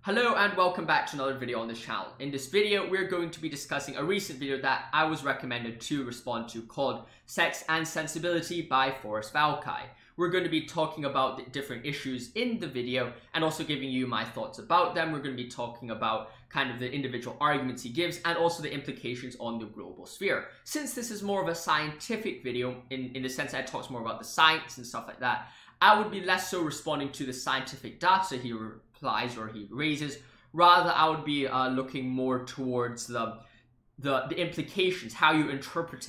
Hello and welcome back to another video on this channel. In this video, we're going to be discussing a recent video that I was recommended to respond to called Sex and Sensibility by Forrest Valkai. We're going to be talking about the different issues in the video and also giving you my thoughts about them. We're going to be talking about kind of the individual arguments he gives and also the implications on the global sphere. Since this is more of a scientific video in the sense that it talks more about the science and stuff like that, I would be less so responding to the scientific data he replies or he raises. Rather, I would be looking more towards the implications, how you interpret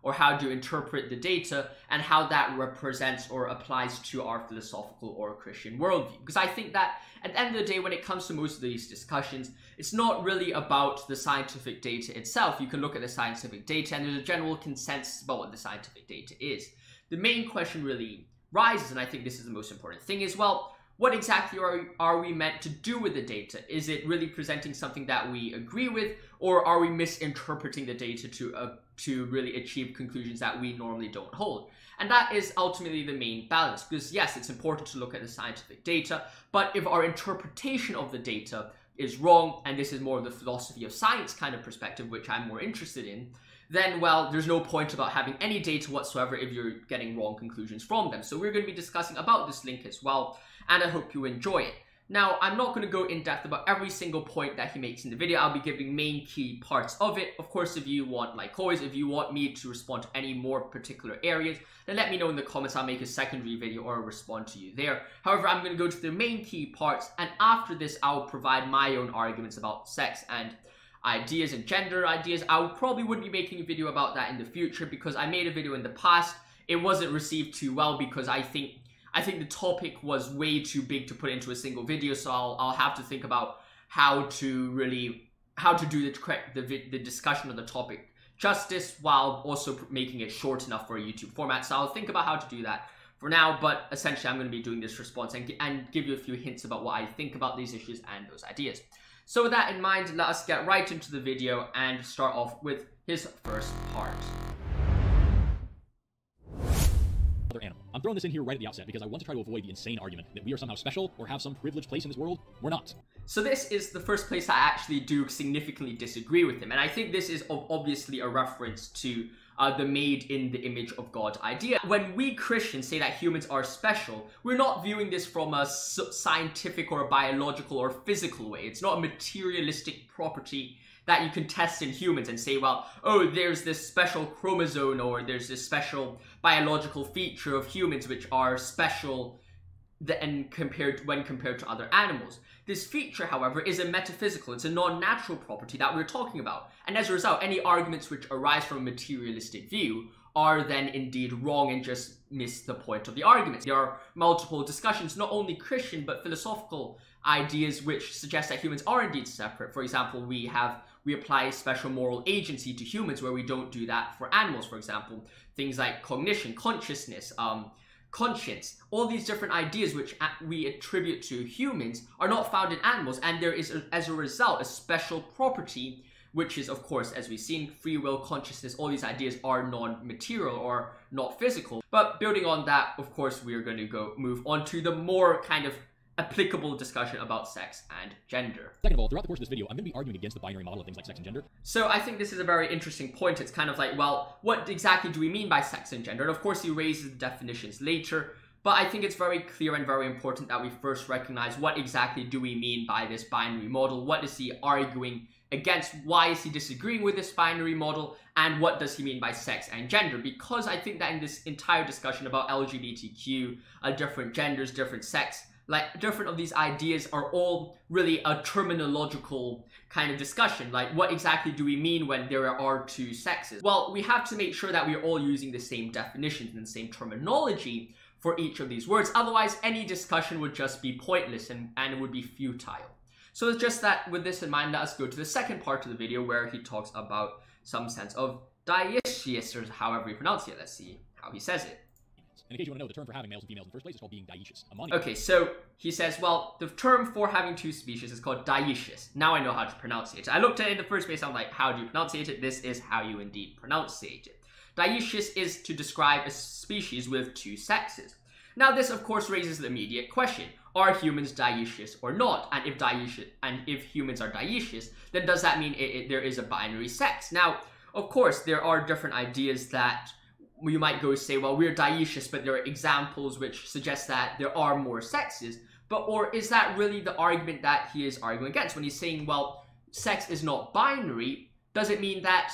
or how do you interpret the data and how that represents or applies to our philosophical or Christian worldview. Because I think that at the end of the day, when it comes to most of these discussions, it's not really about the scientific data itself. You can look at the scientific data and there's a general consensus about what the scientific data is. The main question really rises, and I think this is the most important thing, is, well, what exactly are we meant to do with the data? Is it really presenting something that we agree with, or are we misinterpreting the data to really achieve conclusions that we normally don't hold? And that is ultimately the main balance, because yes, it's important to look at the scientific data, but if our interpretation of the data is wrong, and this is more of the philosophy of science kind of perspective, which I'm more interested in, then, well, there's no point about having any data whatsoever if you're getting wrong conclusions from them. So we're going to be discussing about this link as well, and I hope you enjoy it. Now, I'm not going to go in depth about every single point that he makes in the video. I'll be giving main key parts of it. Of course, if you want, like always, if you want me to respond to any more particular areas, then let me know in the comments. I'll make a secondary video or respond to you there. However, I'm going to go to the main key parts, and after this, I'll provide my own arguments about sex and ideas and gender ideas. I probably would be making a video about that in the future, because I made a video in the past. It wasn't received too well because I think the topic was way too big to put into a single video, so I'll have to think about how to do the discussion of the topic justice while also making it short enough for a YouTube format. So I'll think about how to do that for now, but essentially I'm going to be doing this response and give you a few hints about what I think about these issues and those ideas. So with that in mind, let us get right into the video and start off with his first part. Other animal. I'm throwing this in here right at the outset because I want to try to avoid the insane argument that we are somehow special or have some privileged place in this world. We're not. So this is the first place I actually do significantly disagree with him, and I think this is obviously a reference to the made in the image of God idea. When we Christians say that humans are special, we're not viewing this from a scientific or a biological or physical way. It's not a materialistic property that you can test in humans and say, well, oh, there's this special chromosome or there's this special biological feature of humans which are special when compared to other animals. This feature, however, is a metaphysical, it's a non-natural property that we're talking about. And as a result, any arguments which arise from a materialistic view are then indeed wrong and just miss the point of the argument. There are multiple discussions, not only Christian, but philosophical ideas which suggest that humans are indeed separate. For example, we apply special moral agency to humans where we don't do that for animals. For example, things like cognition, consciousness, conscience, all these different ideas which we attribute to humans are not found in animals, and there is, as a result, a special property which is, of course, as we've seen, free will, consciousness, all these ideas are non-material or not physical. But building on that, of course, we're going to move on to the more kind of applicable discussion about sex and gender. Second of all, throughout the course of this video, I'm going to be arguing against the binary model of things like sex and gender. So I think this is a very interesting point. It's kind of like, well, what exactly do we mean by sex and gender? And of course, he raises the definitions later, but I think it's very clear and very important that we first recognize what exactly do we mean by this binary model? What is he arguing against? Why is he disagreeing with this binary model? And what does he mean by sex and gender? Because I think that in this entire discussion about LGBTQ, different genders, different sex, like different of these ideas are all really a terminological kind of discussion. Like, what exactly do we mean when there are two sexes? Well, we have to make sure that we're all using the same definitions and the same terminology for each of these words. Otherwise, any discussion would just be pointless and it would be futile. So it's just that with this in mind, let us go to the second part of the video where he talks about some sense of Diecious, or however you pronounce it. Let's see how he says it. In case you want to know, the term for having males and females in the first place is called being Diecious. Okay, so he says, well, the term for having two species is called Diecious. Now I know how to pronounce it. I looked at it in the first place, I'm like, how do you pronounce it? This is how you indeed pronounce it. Diecious is to describe a species with two sexes. Now this of course raises the immediate question. are humans dioecious or not? And if humans are dioecious, then does that mean there is a binary sex? Now, of course, there are different ideas that you might go say, well, we're dioecious, but there are examples which suggest that there are more sexes. Or is that really the argument that he is arguing against when he's saying, well, sex is not binary? Does it mean that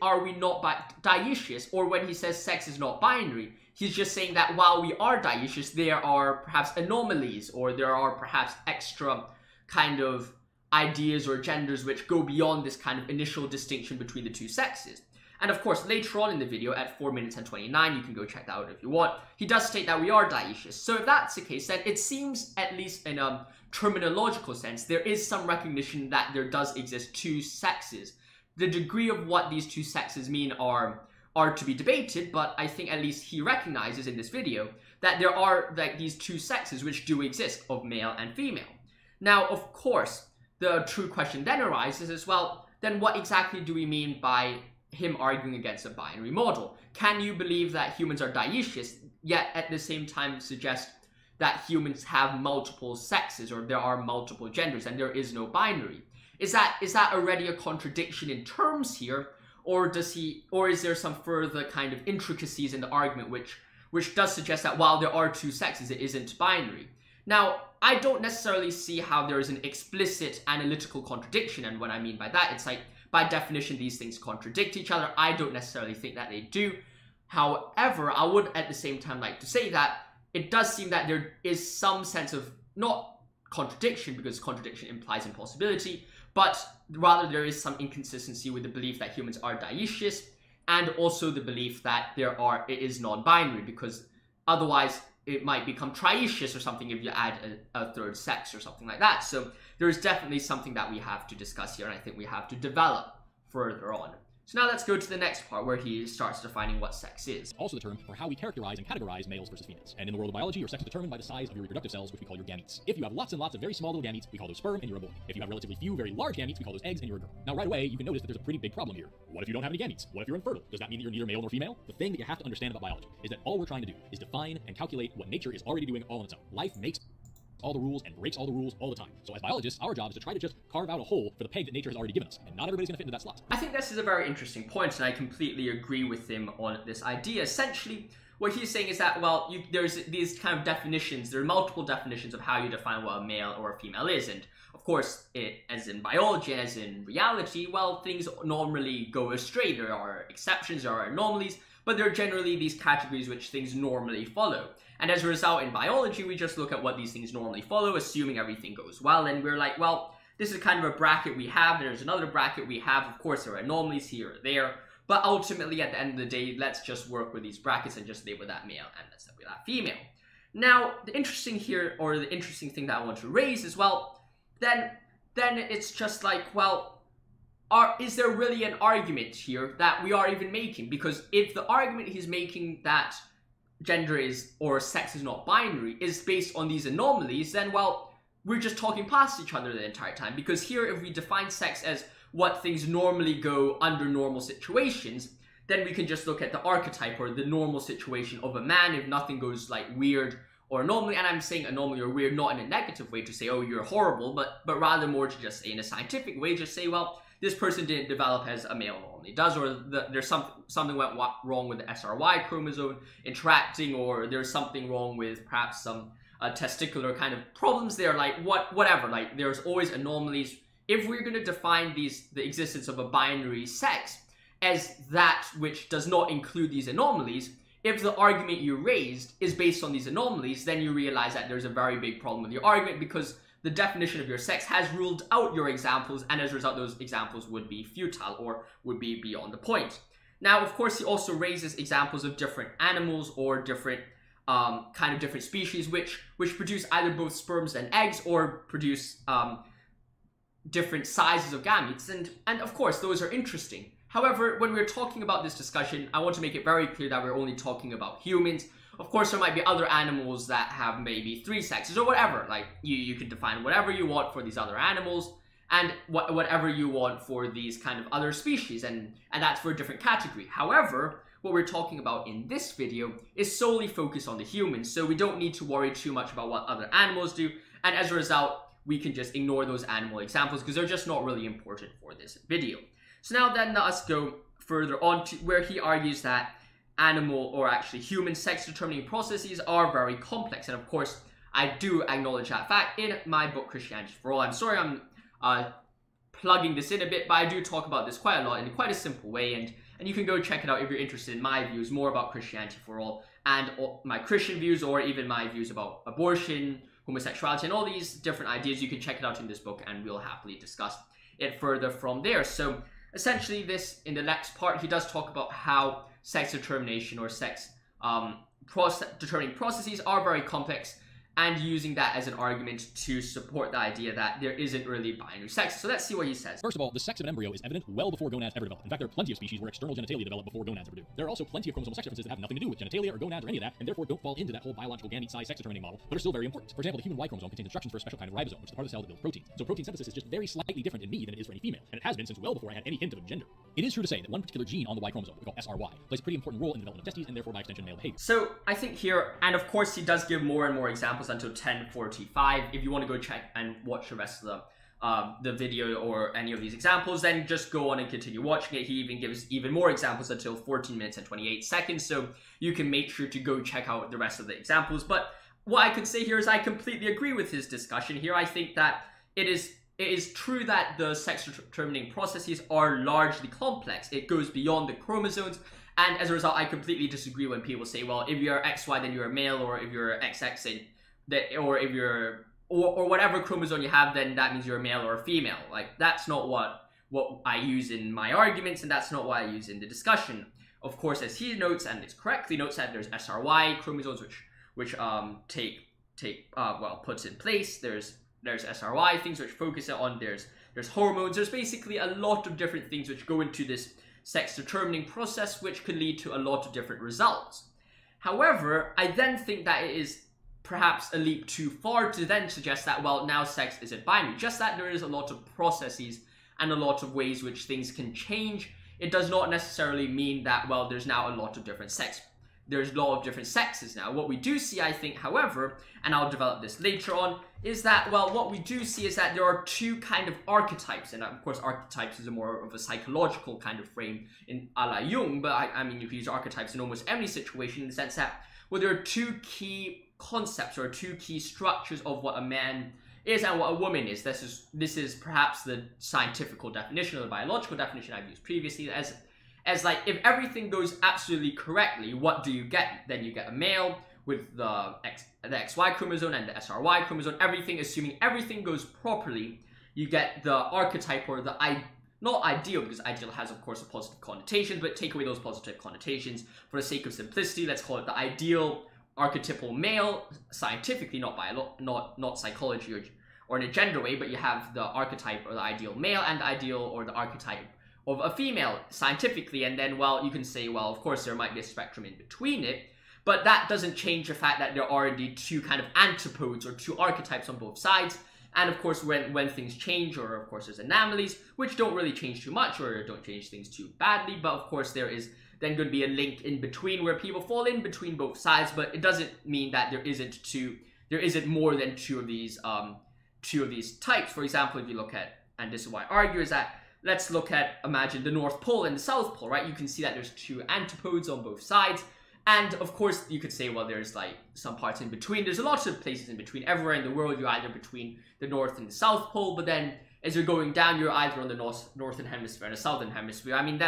are we not dioecious? Or when he says sex is not binary, he's just saying that while we are dioecious, there are perhaps anomalies, or there are perhaps extra kind of ideas or genders which go beyond this kind of initial distinction between the two sexes. And of course, later on in the video at 4 minutes and 29, you can go check that out if you want, he does state that we are dioecious. So if that's the case, then it seems, at least in a terminological sense, there is some recognition that there does exist two sexes. The degree of what these two sexes mean are to be debated, but I think at least he recognizes in this video that there are like these two sexes which do exist, of male and female. Now, of course, the true question then arises as well, then what exactly do we mean by him arguing against a binary model? Can you believe that humans are dioecious, yet at the same time suggest that humans have multiple sexes, or there are multiple genders and there is no binary? Is that already a contradiction in terms here, or is there some further kind of intricacies in the argument which does suggest that while there are two sexes, it isn't binary? Now, I don't necessarily see how there is an explicit analytical contradiction, and what I mean by that, it's like, by definition, these things contradict each other. I don't necessarily think that they do. However, I would at the same time like to say that it does seem that there is some sense of, not contradiction, because contradiction implies impossibility, but rather there is some inconsistency with the belief that humans are dioecious, and also the belief that it is non-binary, because otherwise it might become trioecious or something if you add a third sex or something like that. So there is definitely something that we have to discuss here, and I think we have to develop further on. So now let's go to the next part where he starts defining what sex is. Also the term for how we characterize and categorize males versus females. And in the world of biology, your sex is determined by the size of your reproductive cells, which we call your gametes. If you have lots and lots of very small little gametes, we call those sperm, and you're a boy. If you have relatively few very large gametes, we call those eggs, and you're a girl. Now right away, you can notice that there's a pretty big problem here. What if you don't have any gametes? What if you're infertile? Does that mean that you're neither male nor female? The thing that you have to understand about biology is that all we're trying to do is define and calculate what nature is already doing all on its own. Life makes all the rules and breaks all the rules all the time. So as biologists, our job is to try to just carve out a hole for the peg that nature has already given us, and not everybody's going to fit into that slot. I think this is a very interesting point, and I completely agree with him on this idea. Essentially, what he's saying is that, well, there's these kind of definitions, there are multiple definitions of how you define what a male or a female is, and of course, as in biology, as in reality, well, things normally go astray. There are exceptions, there are anomalies, but there are generally these categories which things normally follow. And as a result, in biology, we just look at what these things normally follow, assuming everything goes well, and we're like, well, this is kind of a bracket we have, there's another bracket we have, of course there are anomalies here or there, but ultimately at the end of the day, let's just work with these brackets and just label that male and let's label that female. Now, the interesting thing that I want to raise is, well, then it's just like, well, is there really an argument here that we are even making? Because if the argument he's making that gender is, or sex is not binary, is based on these anomalies, then, well, we're just talking past each other the entire time. Because here, if we define sex as what things normally go under normal situations, then we can just look at the archetype or the normal situation of a man if nothing goes like weird or anomaly. And I'm saying anomaly or weird not in a negative way to say, oh, you're horrible, but rather more to just say in a scientific way, just say, well, this person didn't develop as a male normally does, or there's something went wrong with the SRY chromosome interacting, or there's something wrong with perhaps some testicular kind of problems there, like whatever, like there's always anomalies. If we're going to define the existence of a binary sex as that which does not include these anomalies, if the argument you raised is based on these anomalies, then you realize that there's a very big problem with your argument, because the definition of your sex has ruled out your examples, and as a result, those examples would be futile or would be beyond the point. Now, of course, he also raises examples of different animals or different different species which produce either both sperms and eggs, or produce different sizes of gametes, and of course, those are interesting. However, when we're talking about this discussion, I want to make it very clear that we're only talking about humans. Of course, there might be other animals that have maybe 3 sexes or whatever. Like, you can define whatever you want for these other animals, and whatever you want for these kind of other species, and that's for a different category. However, what we're talking about in this video is solely focused on the humans, so we don't need to worry too much about what other animals do, and as a result, we can just ignore those animal examples because they're just not really important for this video. So now then, let us go further on to where he argues that animal, or actually human, sex determining processes are very complex, and of course, I do acknowledge that fact in my book Christianity for All. I'm sorry I'm plugging this in a bit, but I do talk about this quite a lot in quite a simple way, and you can go check it out if you're interested in my views more about Christianity for All and my Christian views, or even my views about abortion, homosexuality, and all these different ideas. You can check it out in this book, and we'll happily discuss it further from there. So essentially, this, in the next part, he does talk about how sex determination or sex determining processes are very complex, and using that as an argument to support the idea that there isn't really binary sex. So let's see what he says. First of all, the sex of an embryo is evident well before gonads ever develop. In fact, there are plenty of species where external genitalia develop before gonads ever do. There are also plenty of chromosomal sex differences that have nothing to do with genitalia or gonads or any of that, and therefore don't fall into that whole biological gamete size sex determining model, but are still very important. For example, the human Y chromosome contains instructions for a special kind of ribosome, which is the part of the cell that builds proteins. So protein synthesis is just very slightly different in me than it is for any female, and it has been since well before I had any hint of gender. It is true to say that one particular gene on the Y chromosome, we call SRY, plays a pretty important role in the development of testes and therefore by extension male behavior. So I think here, and of course he does give more and more examples until 10:45. If you want to go check and watch the rest of the video or any of these examples, then just go on and continue watching it. He even gives even more examples until 14 minutes and 28 seconds, so you can make sure to go check out the rest of the examples. But what I could say here is I completely agree with his discussion here. I think that it is true that the sex determining processes are largely complex. It goes beyond the chromosomes, and as a result, I completely disagree when people say, well, if you're XY, then you're a male, or if you're XX, then or if you're or whatever chromosome you have, then that means you're a male or a female. Like, that's not what I use in my arguments, and that's not what I use in the discussion. Of course, as he notes, and it's correctly notes, that there's SRY chromosomes which puts in place. There's SRY things which focus on. There's hormones. There's basically a lot of different things which go into this sex determining process, which could lead to a lot of different results. However, I then think that it is perhaps a leap too far to then suggest that, well, now sex isn't binary. Just that there is a lot of processes and a lot of ways which things can change. It does not necessarily mean that, well, there's now a lot of different sex. There's a lot of different sexes now. What we do see, I think, however, and I'll develop this later on, is that, well, what we do see is that there are two kind of archetypes, and of course archetypes is a more of a psychological kind of frame in a la Jung, but I mean, you can use archetypes in almost any situation, in the sense that, well, there are two key concepts or two key structures of what a man is and what a woman is. This is perhaps the scientific definition or the biological definition I've used previously, as like, if everything goes absolutely correctly, what do you get? Then you get a male with the XY chromosome and the SRY chromosome, everything, assuming everything goes properly, you get the archetype, or the not ideal, because ideal has, of course, a positive connotation, but take away those positive connotations for the sake of simplicity. Let's call it the ideal archetypal male, scientifically, not psychology or in a gender way, but you have the archetype or the ideal male and the ideal or the archetype of a female scientifically, and then, well, you can say, well, of course there might be a spectrum in between it, but that doesn't change the fact that there are indeed two kind of antipodes or two archetypes on both sides. And of course, when things change, or of course there's anomalies which don't really change too much or don't change things too badly, but of course there is then going to be a link in between where people fall in between both sides. But it doesn't mean that there isn't more than two of these types. For example, if you look at, and this is why I argue, is that let's look at, imagine the North Pole and the South Pole, right? You can see that there's two antipodes on both sides. And of course, you could say, well, there's like some parts in between. There's a lot of places in between. Everywhere in the world, you're either between the North and the South Pole, but then as you're going down, you're either on the northern hemisphere and the southern hemisphere. I mean,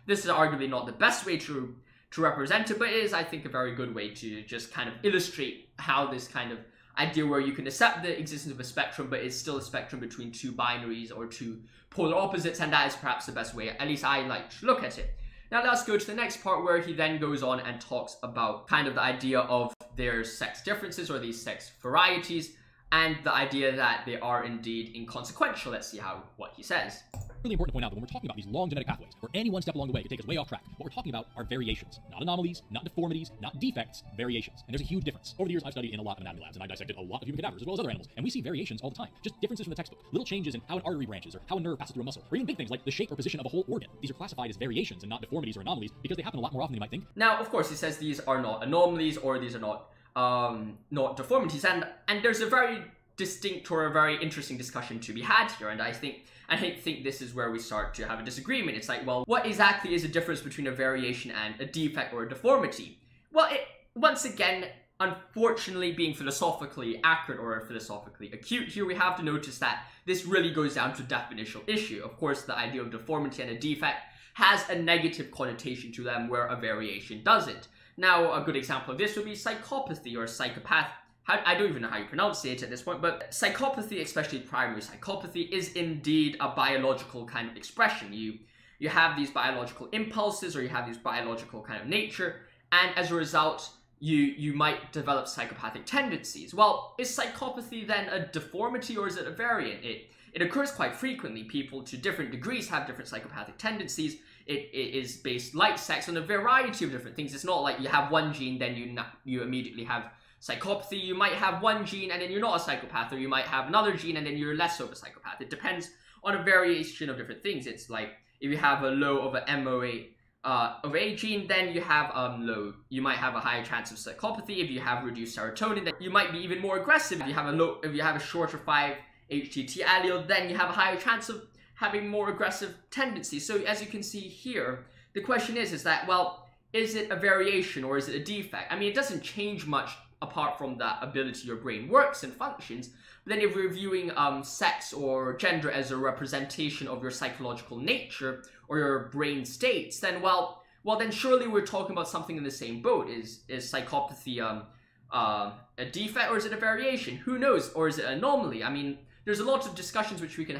this is arguably not the best way to represent it, but it is, I think, a very good way to just kind of illustrate how this kind of idea where you can accept the existence of a spectrum, but it's still a spectrum between two binaries or two polar opposites, and that is perhaps the best way, at least I like to look at it. Now let's go to the next part, where he then goes on and talks about kind of the idea of their sex differences or these sex varieties, and the idea that they are indeed inconsequential. Let's see what he says. Really important to point out that when we're talking about these long genetic pathways, where any one step along the way could take us way off track, what we're talking about are variations. Not anomalies, not deformities, not defects, variations. And there's a huge difference. Over the years, I've studied in a lot of anatomy labs, and I've dissected a lot of human cadavers as well as other animals, and we see variations all the time. Just differences from the textbook. Little changes in how an artery branches, or how a nerve passes through a muscle, or even big things like the shape or position of a whole organ. These are classified as variations and not deformities or anomalies because they happen a lot more often than you might think. Now, of course, he says these are not anomalies or these are not deformities, and there's a very distinct or a very interesting discussion to be had here, and I think this is where we start to have a disagreement. It's like, well, what exactly is the difference between a variation and a defect or a deformity? Well, once again, unfortunately, being philosophically accurate or philosophically acute here, we have to notice that this really goes down to a definitional issue. Of course, the idea of deformity and a defect has a negative connotation to them where a variation doesn't. Now, a good example of this would be psychopathy or psychopath. I don't even know how you pronounce it at this point, but psychopathy, especially primary psychopathy, is indeed a biological kind of expression. You have these biological impulses, or you have these biological kind of nature, and as a result, you might develop psychopathic tendencies. Well, is psychopathy then a deformity or is it a variant? It occurs quite frequently. People to different degrees have different psychopathic tendencies. It is based, like sex, on a variety of different things. It's not like you have one gene, then you immediately have psychopathy. You might have one gene and then you're not a psychopath, or you might have another gene and then you're less of a psychopath. It depends on a variation of different things. It's like if you have a low of a MOA of a gene, then you have you might have a higher chance of psychopathy. If you have reduced serotonin, then you might be even more aggressive. If you have a shorter 5-HTT allele, then you have a higher chance of having more aggressive tendencies. So as you can see here, the question is that, well, is it a variation or is it a defect? I mean, it doesn't change much apart from the ability your brain works and functions. But then if we're viewing sex or gender as a representation of your psychological nature or your brain states, then well then surely we're talking about something in the same boat. Is psychopathy a defect or is it a variation? Who knows? Or is it an anomaly? I mean, there's a lot of discussions which we could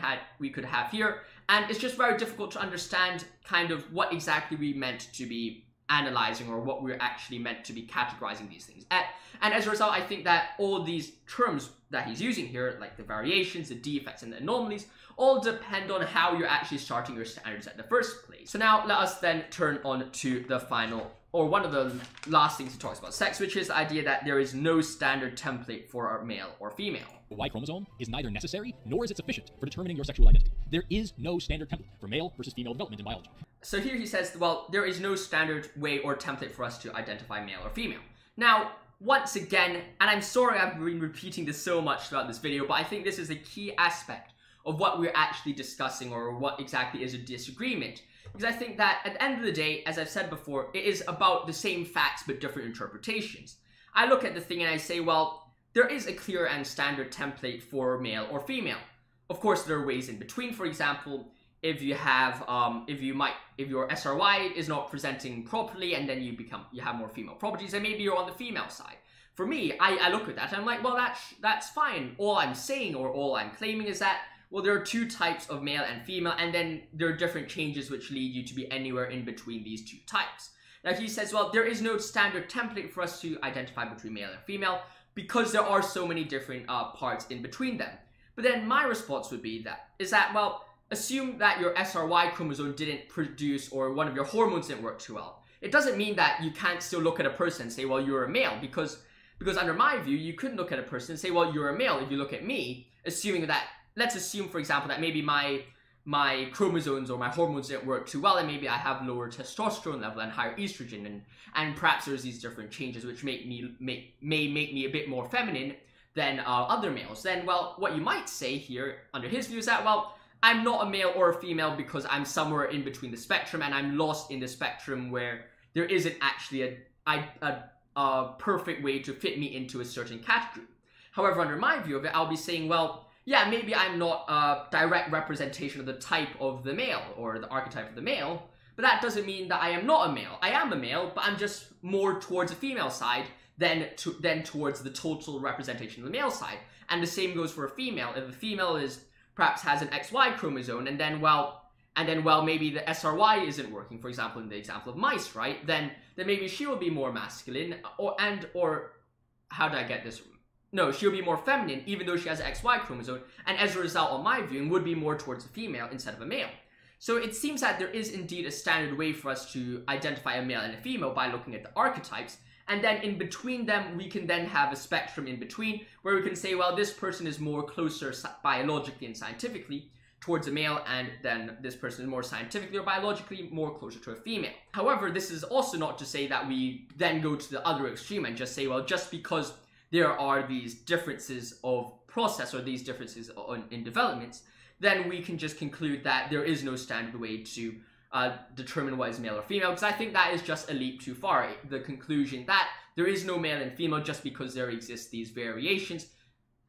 have here, and it's just very difficult to understand kind of what exactly we meant to be analyzing or what we're actually meant to be categorizing these things. And as a result, I think that all these terms that he's using here, like the variations, the defects, and the anomalies, all depend on how you're actually starting your standards at the first place. So now let us then turn on to the final, or one of the last things he talks about sex, which is the idea that there is no standard template for a male or female. The Y chromosome is neither necessary nor is it sufficient for determining your sexual identity. There is no standard template for male versus female development in biology. So here he says, well, there is no standard way or template for us to identify male or female. Now, once again, and I'm sorry I've been repeating this so much throughout this video, but I think this is a key aspect of what we're actually discussing, or what exactly is a disagreement. Because I think that at the end of the day, as I've said before, it is about the same facts but different interpretations. I look at the thing and I say, well, there is a clear and standard template for male or female. Of course, there are ways in between. For example, if you have, if your SRY is not presenting properly and then you have more female properties, then maybe you're on the female side. For me, I look at that and I'm like, well, that's fine. All I'm saying, or all I'm claiming, is that, well, there are two types of male and female, and then there are different changes which lead you to be anywhere in between these two types. Now he says, well, there is no standard template for us to identify between male and female because there are so many different parts in between them. But then my response would be that, well, assume that your SRY chromosome didn't produce, or one of your hormones didn't work too well. It doesn't mean that you can't still look at a person and say, well, you're a male, because under my view, you couldn't look at a person and say, well, you're a male if you look at me, assuming that, let's assume, for example, that maybe my chromosomes or my hormones didn't work too well, and maybe I have lower testosterone level and higher estrogen, and perhaps there's these different changes which may make me a bit more feminine than other males. Then, well, what you might say here, under his view, is that, well, I'm not a male or a female because I'm somewhere in between the spectrum, and I'm lost in the spectrum where there isn't actually a perfect way to fit me into a certain category. However, under my view of it, I'll be saying, well, yeah, maybe I'm not a direct representation of the type of the male or the archetype of the male, but that doesn't mean that I am not a male. I am a male, but I'm just more towards the female side than towards the total representation of the male side. And the same goes for a female. If a female perhaps has an XY chromosome, and then maybe the SRY isn't working, for example, in the example of mice, right? Then maybe she will be more masculine, or how did I get this? No, she'll be more feminine, even though she has an XY chromosome, and as a result, on my viewing, would be more towards a female instead of a male. So it seems that there is indeed a standard way for us to identify a male and a female by looking at the archetypes. And then in between them, we can then have a spectrum in between where we can say, well, this person is more closer biologically and scientifically towards a male, and then this person is more scientifically or biologically more closer to a female. However, this is also not to say that we then go to the other extreme and just say, well, just because there are these differences of process or these differences in developments, then we can just conclude that there is no standard way to determine what is male or female, because I think that is just a leap too far. The conclusion that there is no male and female just because there exist these variations,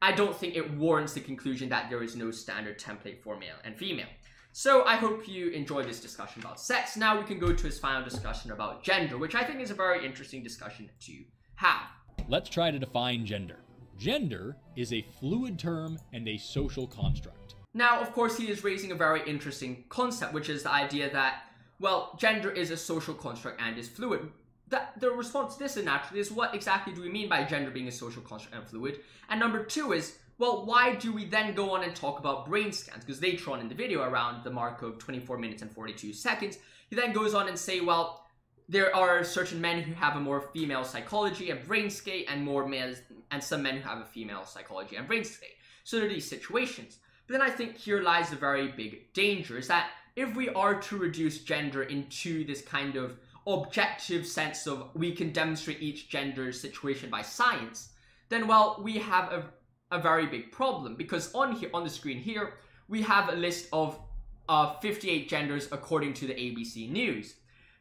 I don't think it warrants the conclusion that there is no standard template for male and female. So I hope you enjoyed this discussion about sex. Now we can go to his final discussion about gender, which I think is a very interesting discussion to have. Let's try to define gender. Gender is a fluid term and a social construct. Now, of course, he is raising a very interesting concept, which is the idea that, well, gender is a social construct and is fluid. The response to this naturally is, what exactly do we mean by gender being a social construct and fluid? And number two is, well, why do we then go on and talk about brain scans? Because later on in the video, around the mark of 24 minutes and 42 seconds, he then goes on and say, well, there are certain men who have a more female psychology and brain state, and more males, and some men who have a female psychology and brain state. So there are these situations. But then I think here lies the very big danger, is that if we are to reduce gender into this kind of objective sense of we can demonstrate each gender situation by science, then, well, we have a very big problem, because on the screen here we have a list of 58 genders according to the ABC News.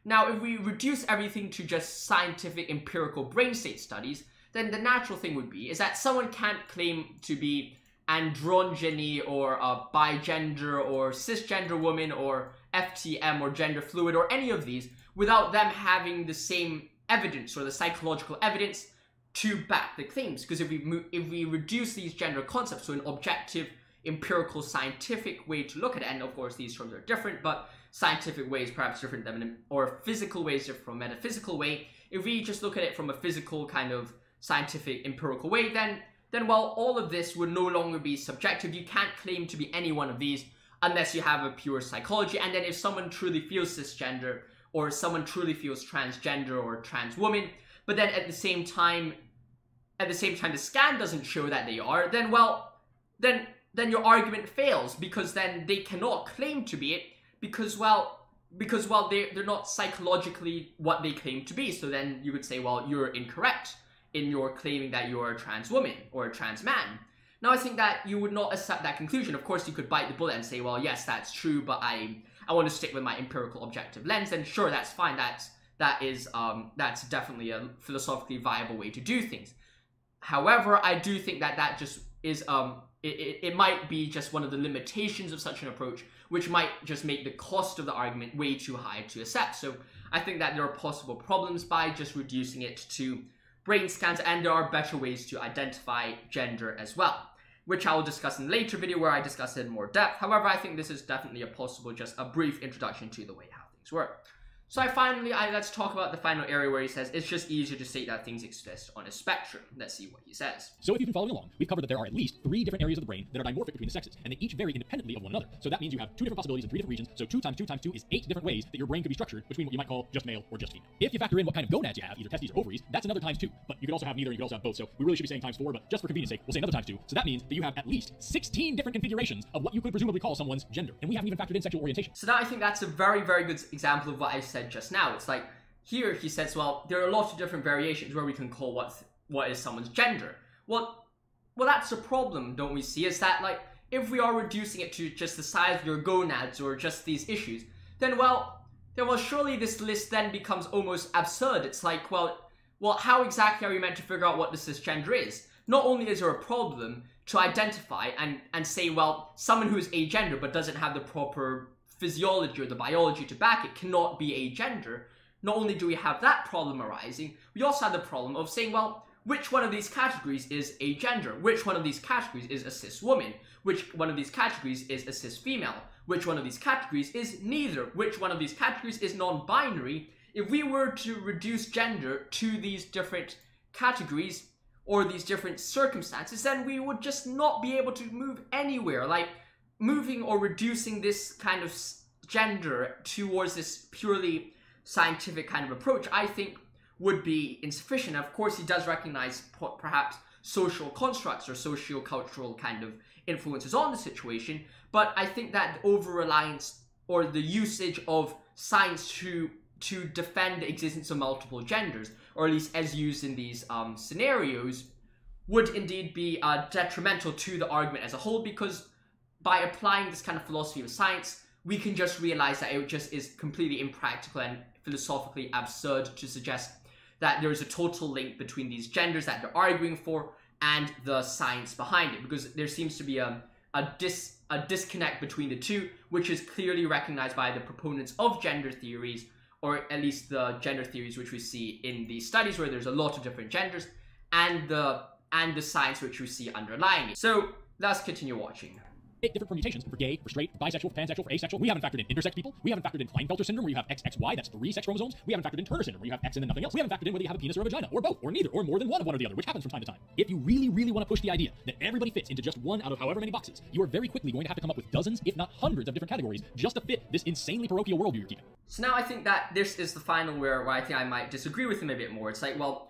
Now, if we reduce everything to just scientific empirical brain state studies, then the natural thing would be is that someone can't claim to be androgyny or a bigender or cisgender woman or FTM or gender fluid or any of these without them having the same evidence or the psychological evidence to back the claims. Because if we reduce these gender concepts to an objective, empirical, scientific way to look at it, and of course these terms are different, but scientific way is perhaps different than, or physical way is different from a metaphysical way. If we just look at it from a physical kind of scientific empirical way, then well, all of this would no longer be subjective. You can't claim to be any one of these unless you have a pure psychology. And then if someone truly feels cisgender, or someone truly feels transgender or trans woman, but then at the same time the scan doesn't show that they are, then, well, then your argument fails, because then they cannot claim to be it, because they're not psychologically what they claim to be. So then you would say, well, you're incorrect in your claiming that you're a trans woman or a trans man. Now, I think that you would not accept that conclusion. Of course, you could bite the bullet and say, well, yes, that's true, but I want to stick with my empirical objective lens. And sure, that's fine. That's definitely a philosophically viable way to do things. However, I do think that just is it might be just one of the limitations of such an approach, which might just make the cost of the argument way too high to accept. So I think that there are possible problems by just reducing it to brain scans, and there are better ways to identify gender as well, which I will discuss in a later video where I discuss it in more depth. However, I think this is definitely just a brief introduction to the way how things work. So let's talk about the final area where he says it's just easier to state that things exist on a spectrum. Let's see what he says. So if you've been following along, we've covered that there are at least 3 different areas of the brain that are dimorphic between the sexes, and they each vary independently of one another. So that means you have 2 different possibilities in 3 different regions, so 2 times 2 times 2 is 8 different ways that your brain could be structured between what you might call just male or just female. If you factor in what kind of gonads you have, either testes or ovaries, that's another times 2. But you could also have neither, you could also have both, so we really should be saying times 4, but just for convenience sake, we'll say another times 2. So that means that you have at least 16 different configurations of what you could presumably call someone's gender. And we haven't even factored in sexual orientation. So now I think that's a very, very good example of what I said just now. It's like, here he says, well, there are lots of different variations where we can call what is someone's gender. Well, that's a problem, don't we see? Is that, like, if we are reducing it to just the size of your gonads or just these issues, then well, surely this list then becomes almost absurd. It's like, well, how exactly are we meant to figure out what the cisgender is? Not only is there a problem to identify and say, well, someone who is agender but doesn't have the proper physiology or the biology to back it cannot be agender. Not only do we have that problem arising, we also have the problem of saying, well, which one of these categories is agender? Which one of these categories is a cis woman? Which one of these categories is a cis female? Which one of these categories is neither? Which one of these categories is non-binary? If we were to reduce gender to these different categories or these different circumstances, then we would just not be able to move anywhere. Like, moving or reducing this kind of gender towards this purely scientific kind of approach, I think would be insufficient. Of course, he does recognize perhaps social constructs or socio-cultural kind of influences on the situation, but I think that the over-reliance or the usage of science to defend the existence of multiple genders, or at least as used in these scenarios, would indeed be detrimental to the argument as a whole, because by applying this kind of philosophy of science, we can just realize that it just is completely impractical and philosophically absurd to suggest that there is a total link between these genders that they're arguing for and the science behind it, because there seems to be a disconnect between the two, which is clearly recognized by the proponents of gender theories, or at least the gender theories which we see in these studies where there's a lot of different genders, and the science which we see underlying it. So let's continue watching. Different permutations for gay, for straight, for bisexual, for pansexual, for asexual. We haven't factored in intersex people. We haven't factored in Klinefelter syndrome, where you have XXY, that's 3 sex chromosomes. We haven't factored in Turner syndrome, where you have X and then nothing else. We haven't factored in whether you have a penis or a vagina, or both, or neither, or more than one of one or the other, which happens from time to time. If you really, really want to push the idea that everybody fits into just one out of however many boxes, you are very quickly going to have to come up with dozens, if not hundreds of different categories just to fit this insanely parochial worldview you're keeping. So now I think that this is the final where I think I might disagree with him a bit more. It's like, well,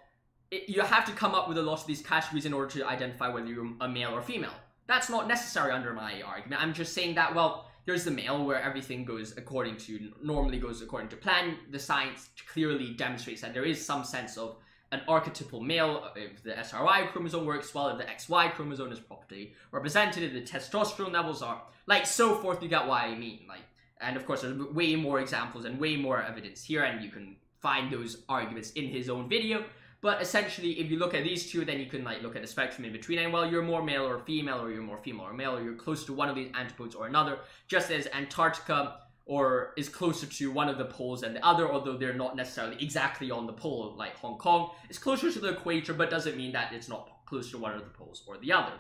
you have to come up with a lot of these categories in order to identify whether you're a male or female. That's not necessary under my argument. I'm just saying that, well, there's the male where everything normally goes according to plan. The science clearly demonstrates that there is some sense of an archetypal male. If the SRY chromosome works well, if the XY chromosome is properly represented, if the testosterone levels are, like, so forth, you get what I mean. Like, and of course, there's way more examples and way more evidence here, and you can find those arguments in his own video. But essentially, if you look at these two, then you can like look at the spectrum in between, and well, you're more male or female, or you're more female or male, or you're close to one of these antipodes or another, just as Antarctica or is closer to one of the poles than the other, although they're not necessarily exactly on the pole, like Hong Kong is closer to the equator, but doesn't mean that it's not close to one of the poles or the other.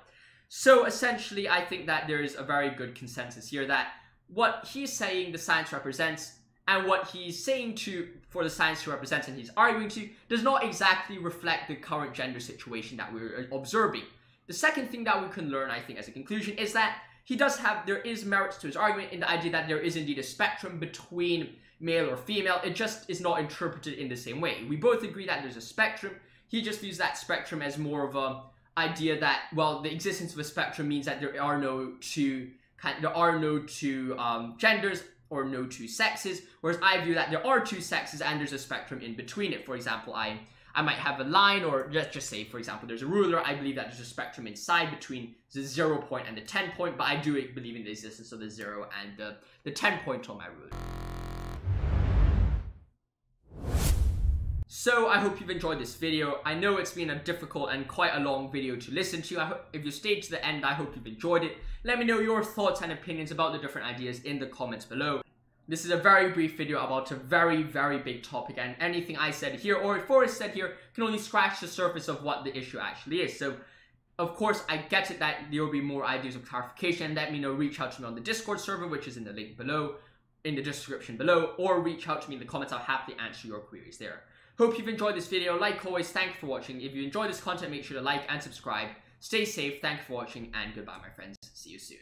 So essentially, I think that there is a very good consensus here that what he's saying the science represents, and what he's saying for the science to represent and he's arguing to, does not exactly reflect the current gender situation that we're observing. The second thing that we can learn, I think, as a conclusion, is that there is merits to his argument in the idea that there is indeed a spectrum between male or female. It just is not interpreted in the same way. We both agree that there's a spectrum. He just views that spectrum as more of a idea that, well, the existence of a spectrum means that there are no two genders, or no two sexes, whereas I view that there are two sexes and there's a spectrum in between it. For example, I might have a line, or let's just say, for example, there's a ruler. I believe that there's a spectrum inside between the 0 point and the 10 point, but I do believe in the existence of the 0 and the 10 point on my ruler. So I hope you've enjoyed this video. I know it's been a difficult and quite a long video to listen to. If you stayed to the end, I hope you've enjoyed it. Let me know your thoughts and opinions about the different ideas in the comments below. This is a very brief video about a very, very big topic, and anything I said here or Forrest said here can only scratch the surface of what the issue actually is. So, of course, I get it that there will be more ideas of clarification. Let me know, reach out to me on the Discord server, which is in the link below, in the description below, or reach out to me in the comments. I'll happily answer your queries there. Hope you've enjoyed this video. Like always, thank you for watching. If you enjoyed this content, make sure to like and subscribe. Stay safe, thank you for watching, and goodbye, my friends. See you soon.